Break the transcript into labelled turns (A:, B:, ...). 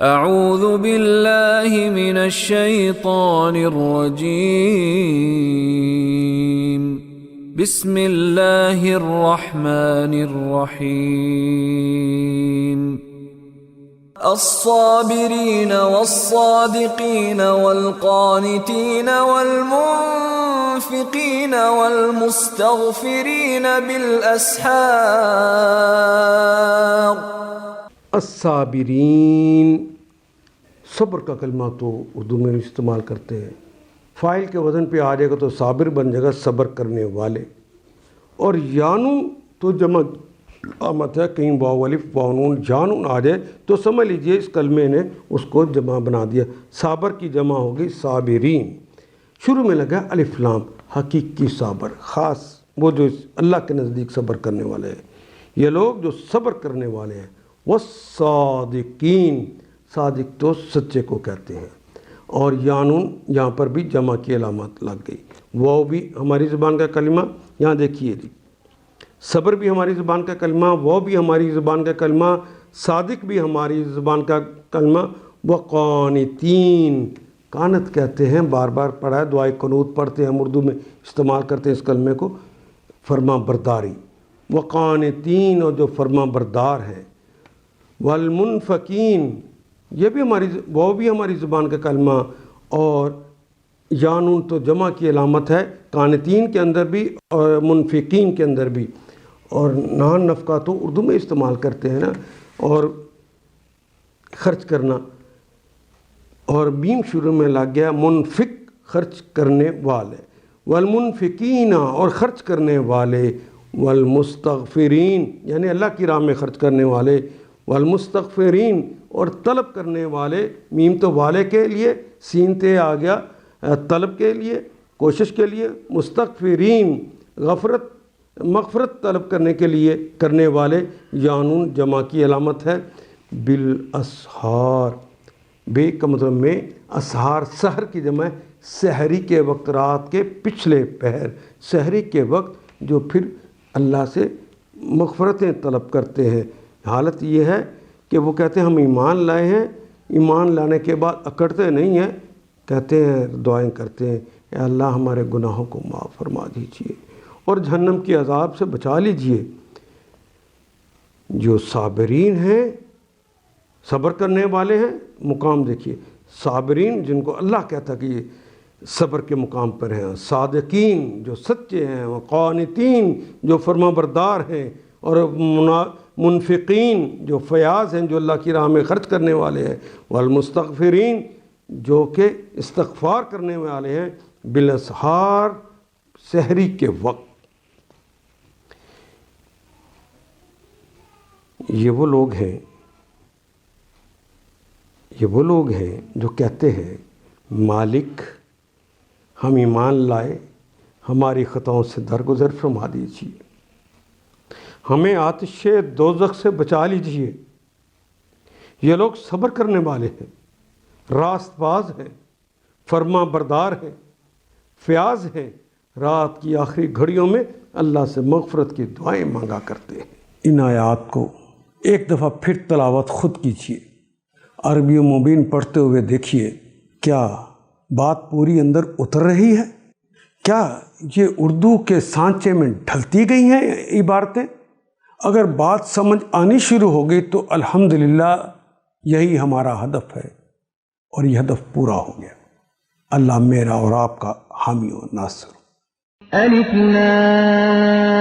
A: اعوذ باللہ من الشیطان الرجیم بسم اللہ الرحمن الرحیم الصابرین والصادقین والقانتین والمنفقین والمستغفرین بالاسحار۔
B: الصابرین، صبر کا کلمہ تو اردو میں استعمال کرتے ہیں، فاعل کے وزن پہ آ جائے گا تو صابر بن جائے گا، صبر کرنے والے۔ اور یانو تو جمع آمد ہے، کہیں واو الف واو نون جانون آ جائے تو سمجھ لیجئے اس کلمے نے اس کو جمع بنا دیا، صابر کی جمع ہوگی صابرین۔ شروع میں لگا الف لام، حقیقی صابر، خاص وہ جو اللہ کے نزدیک صبر کرنے والے ہیں، یہ لوگ جو صبر کرنے والے ہیں۔ والصادقین، صادق تو سچے کو کہتے ہیں۔ اور یانون یہاں پر بھی جمع کی علامت لگ گئی، وہ بھی ہماری زبان کا کلمہ، یہاں دیکھیے جی، صبر بھی ہماری زبان کا کلمہ، وہ بھی ہماری زبان کا کلمہ، صادق بھی ہماری زبان کا کلمہ۔ وقانتین، قانت کہتے ہیں، بار بار پڑھا ہے، دعائے قنوت پڑھتے ہیں ہم اردو میں، استعمال کرتے ہیں اس کلمے کو، فرما برداری۔ وقانتین، اور جو فرما بردار ہیں۔ والمنفقین، یہ بھی وہ بھی ہماری زبان کا کلمہ، اور یانون تو جمع کی علامت ہے، قانتین کے اندر بھی اور منفقین کے اندر بھی۔ اور نان نفقہ تو اردو میں استعمال کرتے ہیں نا، اور خرچ کرنا، اور میم شروع میں لگ گیا، منفق خرچ کرنے والے۔ والمنفقین، اور خرچ کرنے والے۔ والمستغفرین، یعنی اللہ کی راہ میں خرچ کرنے والے۔ والمستغفرین، اور طلب کرنے والے، میم تو والے کے لیے، سین تے آ گیا طلب کے لیے، کوشش کے لیے۔ مستغفرین، مغفرت طلب کرنے کے لیے، کرنے والے۔ یانون جمع کی علامت ہے۔ بالاسحار، بے کا مطلب میں، اسحار سحر کی جمع ہے، سحری کے وقت، رات کے پچھلے پہر، سحری کے وقت جو پھر اللہ سے مغفرتیں طلب کرتے ہیں۔ حالت یہ ہے کہ وہ کہتے ہیں ہم ایمان لائے ہیں، ایمان لانے کے بعد اکڑتے نہیں ہیں، کہتے ہیں، دعائیں کرتے ہیں، اے اللہ ہمارے گناہوں کو معاف فرما دیجئے اور جہنم کی عذاب سے بچا لیجئے۔ جو صابرین ہیں، صبر کرنے والے ہیں، مقام دیکھیے، صابرین جن کو اللہ کہتا کہ یہ صبر کے مقام پر ہیں، صادقین جو سچے ہیں، وقانتین جو فرما بردار ہیں، اور منفقین جو فیاض ہیں، جو اللہ کی راہ میں خرچ کرنے والے ہیں۔ والمستغفرین، جو کہ استغفار کرنے والے ہیں، بالاسحار، سحری کے وقت۔ یہ وہ لوگ ہیں جو کہتے ہیں مالک ہم ایمان لائے، ہماری خطاؤں سے درگزر فرما دیجیے، ہمیں آتش دوزخ سے بچا لیجیے۔ یہ لوگ صبر کرنے والے ہیں، راست باز ہیں، فرما بردار ہیں، فیاض ہیں، رات کی آخری گھڑیوں میں اللہ سے مغفرت کی دعائیں مانگا کرتے ہیں۔ ان آیات کو ایک دفعہ پھر تلاوت خود کیجیے، عربی و مبین پڑھتے ہوئے دیکھیے، کیا بات پوری اندر اتر رہی ہے؟ کیا یہ اردو کے سانچے میں ڈھلتی گئی ہیں عبارتیں؟ اگر بات سمجھ آنی شروع ہو گئی تو الحمدللہ یہی ہمارا ہدف ہے، اور یہ ہدف پورا ہو گیا۔ اللہ میرا اور آپ کا حامی و ناصر۔
C: الف لام